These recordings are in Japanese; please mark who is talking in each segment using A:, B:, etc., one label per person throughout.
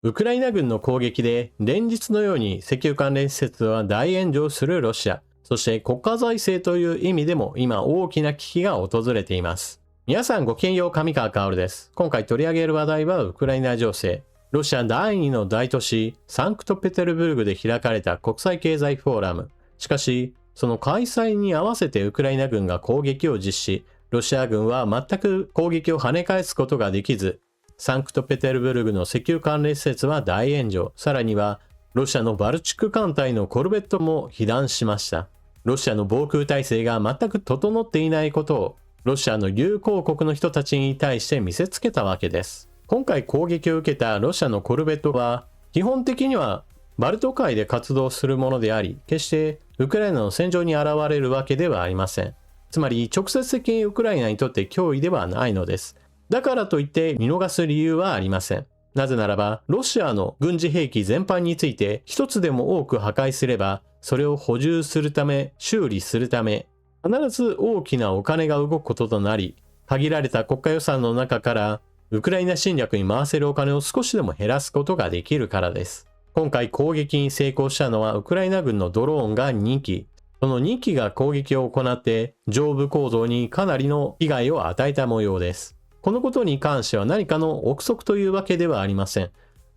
A: ウクライナ軍の攻撃で連日のように石油関連施設は大炎上するロシア。そして国家財政という意味でも今大きな危機が訪れています。皆さんごきげんよう、上川薫です。今回取り上げる話題はウクライナ情勢。ロシア第2の大都市サンクトペテルブルグで開かれた国際経済フォーラム。しかし、その開催に合わせてウクライナ軍が攻撃を実施。ロシア軍は全く攻撃を跳ね返すことができず、サンクトペテルブルグの石油関連施設は大炎上。さらには、ロシアのバルチック艦隊のコルベットも被弾しました。ロシアの防空体制が全く整っていないことを、ロシアの友好国の人たちに対して見せつけたわけです。今回攻撃を受けたロシアのコルベットは、基本的にはバルト海で活動するものであり、決してウクライナの戦場に現れるわけではありません。つまり直接的にウクライナにとって脅威ではないのです。だからといって見逃す理由はありません。なぜならば、ロシアの軍事兵器全般について一つでも多く破壊すれば、それを補充するため、修理するため、必ず大きなお金が動くこととなり、限られた国家予算の中から、ウクライナ侵略に回せるお金を少しでも減らすことができるからです。今回攻撃に成功したのはウクライナ軍のドローンが2機。その2機が攻撃を行って上部構造にかなりの被害を与えた模様です。このことに関しては何かの憶測というわけではありません。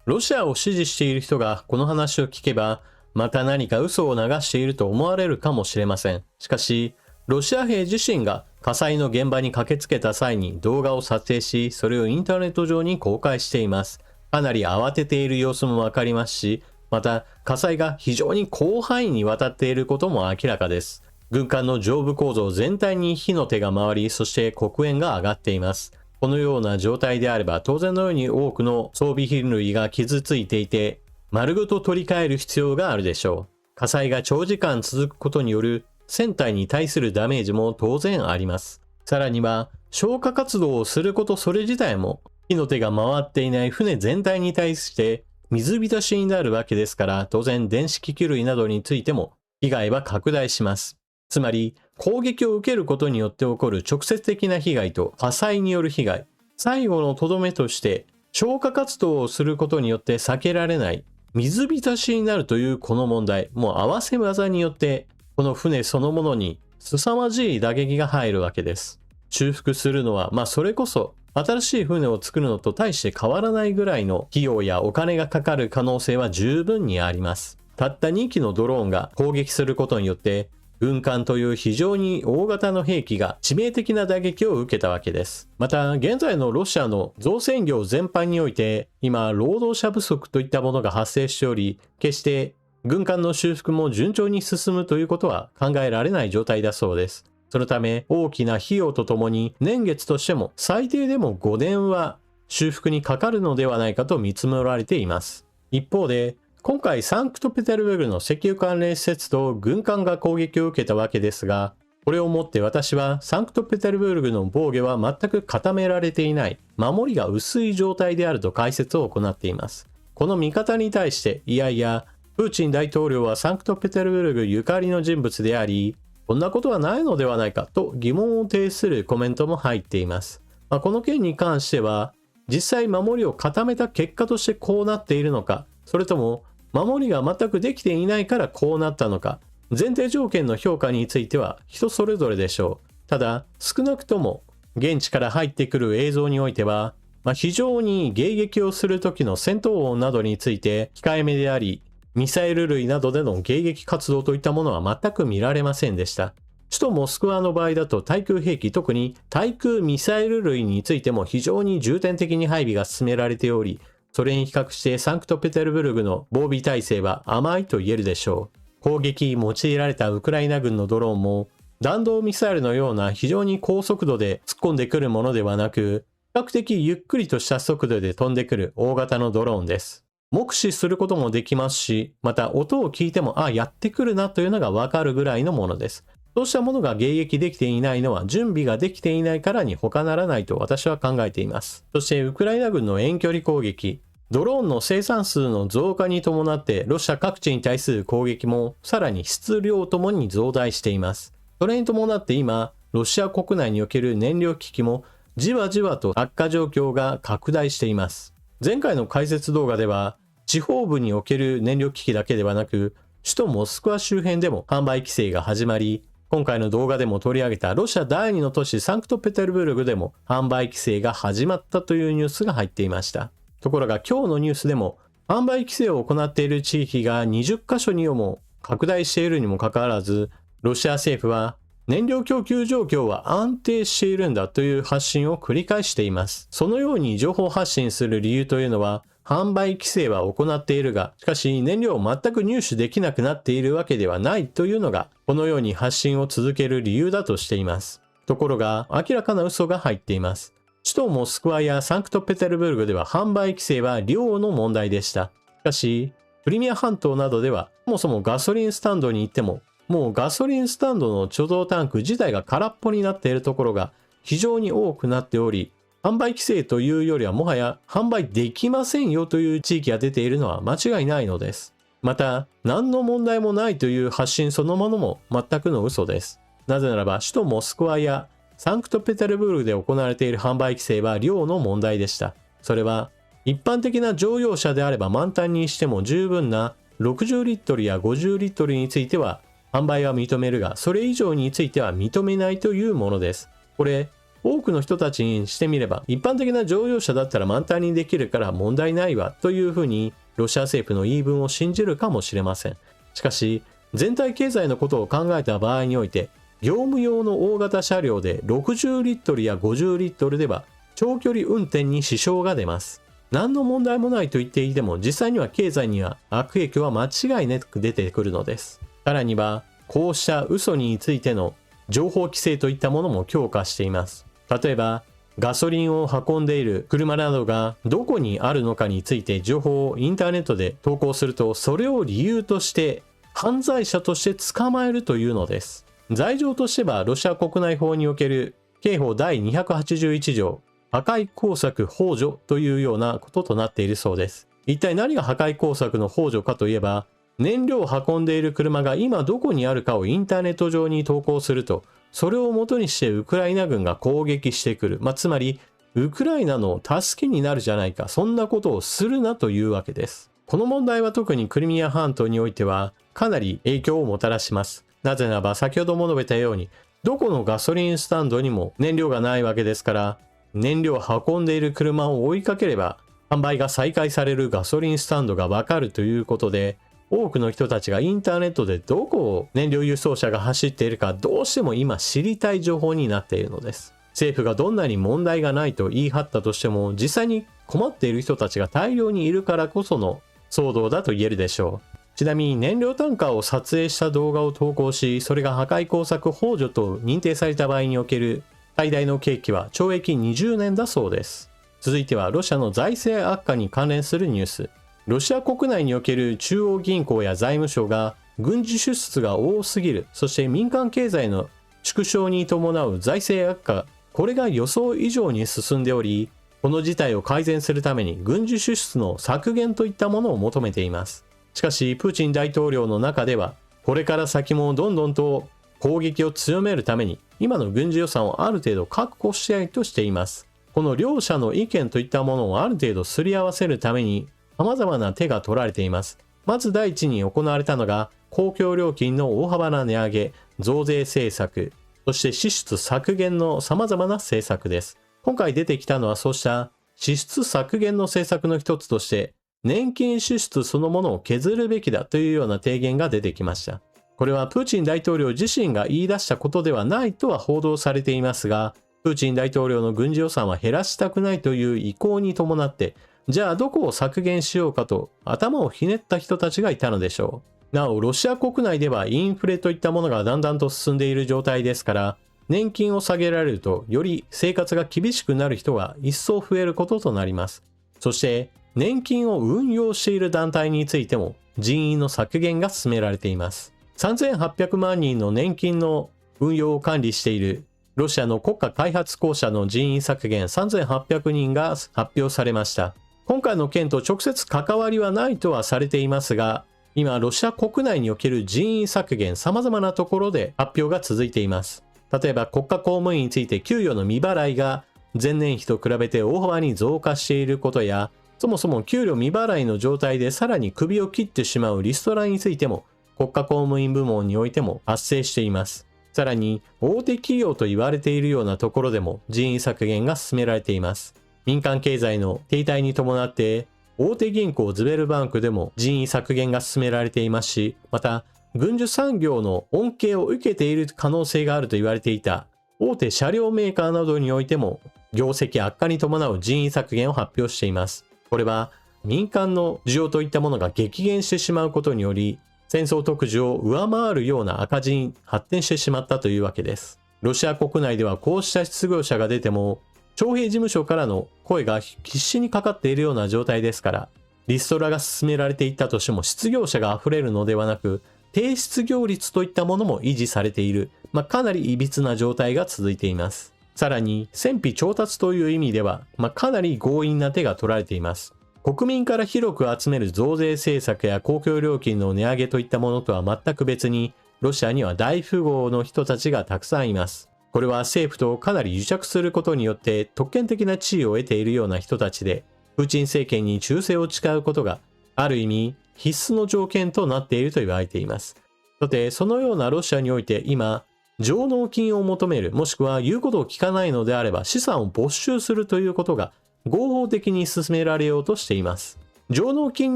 A: ロシアを支持している人がこの話を聞けば、また何か嘘を流していると思われるかもしれません。しかし、ロシア兵自身が火災の現場に駆けつけた際に動画を撮影し、それをインターネット上に公開しています。かなり慌てている様子もわかりますし、また火災が非常に広範囲にわたっていることも明らかです。軍艦の上部構造全体に火の手が回り、そして黒煙が上がっています。このような状態であれば当然のように多くの装備品類が傷ついていて、丸ごと取り替える必要があるでしょう。火災が長時間続くことによる船体に対するダメージも当然あります。さらには消火活動をすることそれ自体も火の手が回っていない船全体に対して水浸しになるわけですから、当然電子機器類などについても被害は拡大します。つまり攻撃を受けることによって起こる直接的な被害と火災による被害、最後のとどめとして消火活動をすることによって避けられない水浸しになるというこの問題、もう合わせ技によってこの船そのものに凄まじい打撃が入るわけです。修復するのはそれこそ新しい船を作るのと大して変わらないぐらいの費用やお金がかかる可能性は十分にあります。たった2機のドローンが攻撃することによって軍艦という非常に大型の兵器が致命的な打撃を受けたわけです。また現在のロシアの造船業全般において今労働者不足といったものが発生しており、決して軍艦の修復も順調に進むということは考えられない状態だそうです。そのため大きな費用とともに年月としても最低でも5年は修復にかかるのではないかと見積もられています。一方で今回サンクトペテルブルグの石油関連施設と軍艦が攻撃を受けたわけですが、これをもって私はサンクトペテルブルグの防御は全く固められていない、守りが薄い状態であると解説を行っています。この見方に対して、いやいや、プーチン大統領はサンクトペテルブルグゆかりの人物であり、こんなことはないのではないかと疑問を呈するコメントも入っています。この件に関しては、実際守りを固めた結果としてこうなっているのか、それとも守りが全くできていないからこうなったのか、前提条件の評価については人それぞれでしょう。ただ少なくとも現地から入ってくる映像においては、非常に迎撃をする時の戦闘音などについて控えめであり、ミサイル類などでの迎撃活動といったものは全く見られませんでした。首都モスクワの場合だと対空兵器、特に対空ミサイル類についても非常に重点的に配備が進められており、それに比較してサンクトペテルブルグの防備体制は甘いと言えるでしょう。攻撃に用いられたウクライナ軍のドローンも弾道ミサイルのような非常に高速度で突っ込んでくるものではなく、比較的ゆっくりとした速度で飛んでくる大型のドローンです。目視することもできますし、また音を聞いてもやってくるなというのがわかるぐらいのものです。そうしたものが迎撃できていないのは準備ができていないからに他ならないと私は考えています。そしてウクライナ軍の遠距離攻撃、ドローンの生産数の増加に伴ってロシア各地に対する攻撃もさらに質量ともに増大しています。それに伴って今、ロシア国内における燃料危機もじわじわと悪化状況が拡大しています。前回の解説動画では、地方部における燃料危機だけではなく、首都モスクワ周辺でも販売規制が始まり、今回の動画でも取り上げたロシア第2の都市サンクトペテルブルクでも販売規制が始まったというニュースが入っていました。ところが今日のニュースでも販売規制を行っている地域が20カ所にも拡大しているにもかかわらず、ロシア政府は燃料供給状況は安定しているんだという発信を繰り返しています。そのように情報発信する理由というのは、販売規制は行っているが、しかし燃料を全く入手できなくなっているわけではないというのが、このように発信を続ける理由だとしています。ところが、明らかな嘘が入っています。首都モスクワやサンクトペテルブルクでは販売規制は量の問題でした。しかし、クリミア半島などでは、そもそもガソリンスタンドに行っても、もうガソリンスタンドの貯蔵タンク自体が空っぽになっているところが非常に多くなっており、販売規制というよりはもはや販売できませんよという地域が出ているのは間違いないのです。また、何の問題もないという発信そのものも全くの嘘です。なぜならば首都モスクワやサンクトペテルブルクで行われている販売規制は量の問題でした。それは一般的な乗用車であれば満タンにしても十分な60リットルや50リットルについては販売は認めるが、それ以上については認めないというものです。これ、多くの人たちにしてみれば、一般的な乗用車だったら満タンにできるから問題ないわというふうに、ロシア政府の言い分を信じるかもしれません。しかし、全体経済のことを考えた場合において、業務用の大型車両で60リットルや50リットルでは、長距離運転に支障が出ます。何の問題もないと言っていても、実際には経済には悪影響は間違いなく出てくるのです。さらには、こうした嘘についての情報規制といったものも強化しています。例えば、ガソリンを運んでいる車などがどこにあるのかについて情報をインターネットで投稿すると、それを理由として犯罪者として捕まえるというのです。罪状としては、ロシア国内法における刑法第281条、破壊工作幇助というようなこととなっているそうです。一体何が破壊工作の幇助かといえば、燃料を運んでいる車が今どこにあるかをインターネット上に投稿すると、それを元にしてウクライナ軍が攻撃してくる。つまり、ウクライナの助けになるじゃないか。そんなことをするなというわけです。この問題は特にクリミア半島においては、かなり影響をもたらします。なぜならば、先ほども述べたように、どこのガソリンスタンドにも燃料がないわけですから、燃料を運んでいる車を追いかければ、販売が再開されるガソリンスタンドがわかるということで、多くの人たちがインターネットでどこを燃料輸送車が走っているかどうしても今知りたい情報になっているのです。政府がどんなに問題がないと言い張ったとしても、実際に困っている人たちが大量にいるからこその騒動だと言えるでしょう。ちなみに燃料タンカーを撮影した動画を投稿し、それが破壊工作幇助と認定された場合における最大の刑期は懲役20年だそうです。続いてはロシアの財政悪化に関連するニュース。ロシア国内における中央銀行や財務省が軍事支出が多すぎる、そして民間経済の縮小に伴う財政悪化、これが予想以上に進んでおり、この事態を改善するために軍事支出の削減といったものを求めています。しかし、プーチン大統領の中では、これから先もどんどんと攻撃を強めるために、今の軍事予算をある程度確保したいとしています。この両者の意見といったものをある程度すり合わせるために、様々な手が取られています。まず第一に行われたのが、公共料金の大幅な値上げ、増税政策、そして支出削減の様々な政策です。今回出てきたのはそうした支出削減の政策の一つとして、年金支出そのものを削るべきだというような提言が出てきました。これはプーチン大統領自身が言い出したことではないとは報道されていますが、プーチン大統領の軍事予算は減らしたくないという意向に伴って、じゃあどこを削減しようかと頭をひねった人たちがいたのでしょう。なお、ロシア国内ではインフレといったものがだんだんと進んでいる状態ですから、年金を下げられるとより生活が厳しくなる人が一層増えることとなります。そして、年金を運用している団体についても人員の削減が進められています。3800万人の年金の運用を管理しているロシアの国家開発公社の人員削減3800人が発表されました。今回の件と直接関わりはないとはされていますが、今ロシア国内における人員削減様々なところで発表が続いています。例えば国家公務員について給与の未払いが前年比と比べて大幅に増加していることや、そもそも給料未払いの状態でさらに首を切ってしまうリストラについても国家公務員部門においても発生しています。さらに大手企業と言われているようなところでも人員削減が進められています。民間経済の停滞に伴って大手銀行ズベルバンクでも人員削減が進められていますし、また軍需産業の恩恵を受けている可能性があると言われていた大手車両メーカーなどにおいても業績悪化に伴う人員削減を発表しています。これは民間の需要といったものが激減してしまうことにより戦争特需を上回るような赤字に発展してしまったというわけです。ロシア国内ではこうした失業者が出ても徴兵事務所からの声が必死にかかっているような状態ですから、リストラが進められていったとしても失業者が溢れるのではなく、低失業率といったものも維持されている、かなり歪な状態が続いています。さらに戦費調達という意味では、かなり強引な手が取られています。国民から広く集める増税政策や公共料金の値上げといったものとは全く別に、ロシアには大富豪の人たちがたくさんいます。これは政府とかなり癒着することによって特権的な地位を得ているような人たちで、プーチン政権に忠誠を誓うことがある意味必須の条件となっていると言われています。さて、そのようなロシアにおいて今、上納金を求める、もしくは言うことを聞かないのであれば資産を没収するということが合法的に進められようとしています。上納金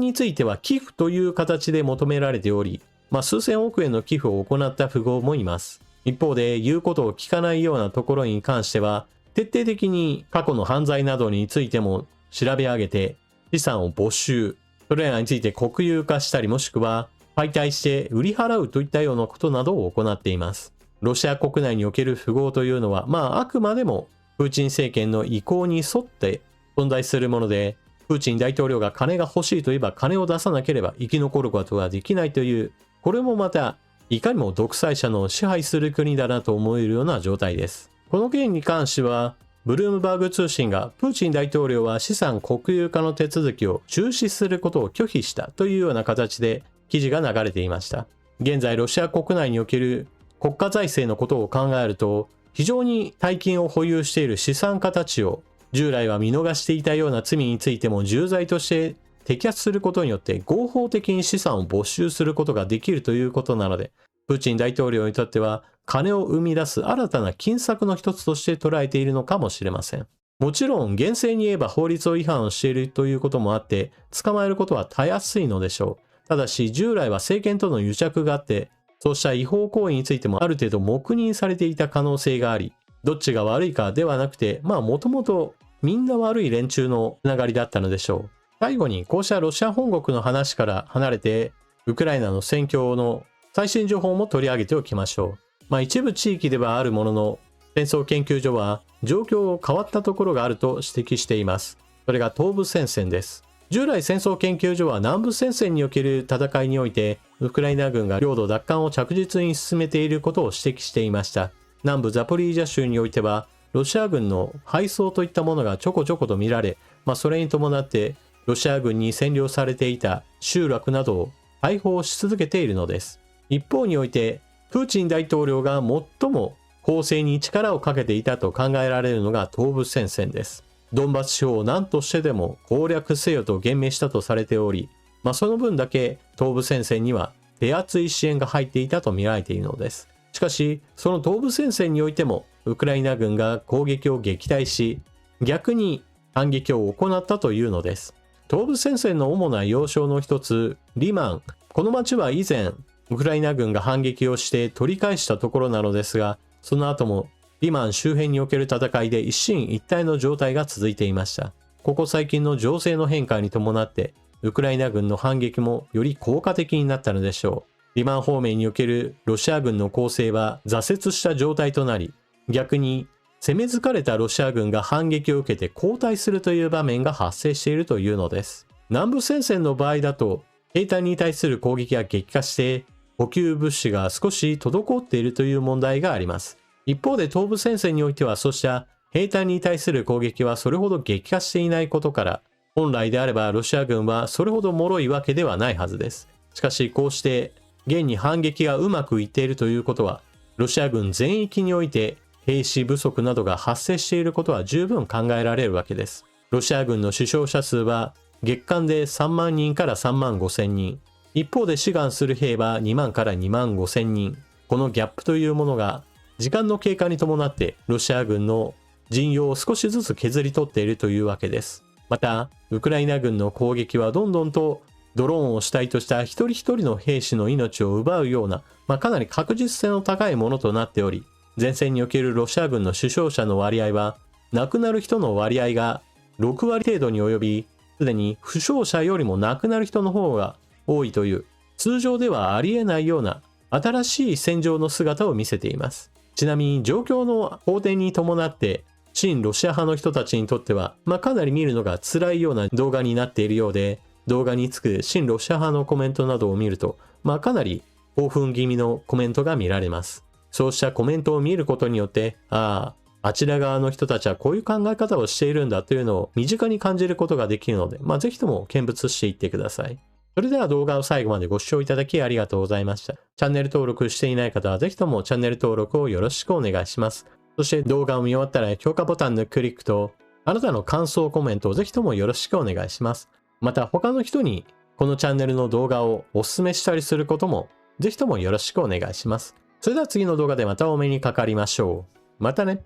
A: については寄付という形で求められており、数千億円の寄付を行った富豪もいます。一方で言うことを聞かないようなところに関しては、徹底的に過去の犯罪などについても調べ上げて、資産を没収、それらについて国有化したりもしくは解体して売り払うといったようなことなどを行っています。ロシア国内における富豪というのは、あくまでもプーチン政権の意向に沿って存在するもので、プーチン大統領が金が欲しいといえば金を出さなければ生き残ることはできないという、これもまたいかにも独裁者の支配する国だなと思えるような状態です。この件に関しては、ブルームバーグ通信がプーチン大統領は資産国有化の手続きを中止することを拒否したというような形で記事が流れていました。現在ロシア国内における国家財政のことを考えると、非常に大金を保有している資産家たちを従来は見逃していたような罪についても重罪として摘発することによって合法的に資産を没収することができるということなので、プーチン大統領にとっては金を生み出す新たな金策の一つとして捉えているのかもしれません。もちろん厳正に言えば法律を違反をしているということもあって捕まえることはたやすいのでしょう。ただし従来は政権との癒着があって、そうした違法行為についてもある程度黙認されていた可能性があり、どっちが悪いかではなくて、もともとみんな悪い連中のつながりだったのでしょう。最後にこうしたロシア本国の話から離れて、ウクライナの戦況の最新情報も取り上げておきましょう。一部地域ではあるものの、戦争研究所は状況変わったところがあると指摘しています。それが東部戦線です。従来戦争研究所は南部戦線における戦いにおいて、ウクライナ軍が領土奪還を着実に進めていることを指摘していました。南部ザポリージャ州においては、ロシア軍の敗走といったものがちょこちょこと見られ、それに伴ってロシア軍に占領されていた集落などを解放し続けているのです。一方において、プーチン大統領が最も攻勢に力をかけていたと考えられるのが東部戦線です。ドンバス地方を何としてでも攻略せよと言明したとされており、その分だけ東部戦線には手厚い支援が入っていたと見られているのです。しかし、その東部戦線においても、ウクライナ軍が攻撃を撃退し、逆に反撃を行ったというのです。東部戦線の主な要衝の一つ、リマン。この町は以前、ウクライナ軍が反撃をして取り返したところなのですが、その後もリマン周辺における戦いで一進一退の状態が続いていました。ここ最近の情勢の変化に伴って、ウクライナ軍の反撃もより効果的になったのでしょう。リマン方面におけるロシア軍の攻勢は挫折した状態となり、逆に攻め疲れたロシア軍が反撃を受けて後退するという場面が発生しているというのです。南部戦線の場合だと、兵隊に対する攻撃が激化して、補給物資が少し滞っているという問題があります。一方で東部戦線においてはそうした兵隊に対する攻撃はそれほど激化していないことから、本来であればロシア軍はそれほど脆いわけではないはずです。しかしこうして現に反撃がうまくいっているということは、ロシア軍全域において兵士不足などが発生していることは十分考えられるわけです。ロシア軍の死傷者数は月間で3万人から3万5千人。一方で志願する兵は2万から2万5千人。このギャップというものが、時間の経過に伴ってロシア軍の陣容を少しずつ削り取っているというわけです。また、ウクライナ軍の攻撃はどんどんとドローンを主体とした一人一人の兵士の命を奪うような、かなり確実性の高いものとなっており、前線におけるロシア軍の死傷者の割合は、亡くなる人の割合が6割程度に及び、すでに負傷者よりも亡くなる人の方が多いという、通常ではありえないような新しい戦場の姿を見せています。ちなみに状況の好転に伴って、親ロシア派の人たちにとっては、かなり見るのが辛いような動画になっているようで、動画につく親ロシア派のコメントなどを見ると、かなり興奮気味のコメントが見られます。そうしたコメントを見ることによって、あちら側の人たちはこういう考え方をしているんだというのを身近に感じることができるので、ぜひとも見物していってください。それでは動画を最後までご視聴いただきありがとうございました。チャンネル登録していない方はぜひともチャンネル登録をよろしくお願いします。そして動画を見終わったら評価ボタンのクリックと、あなたの感想コメントをぜひともよろしくお願いします。また他の人にこのチャンネルの動画をお勧めしたりすることもぜひともよろしくお願いします。それでは次の動画でまたお目にかかりましょう。またね。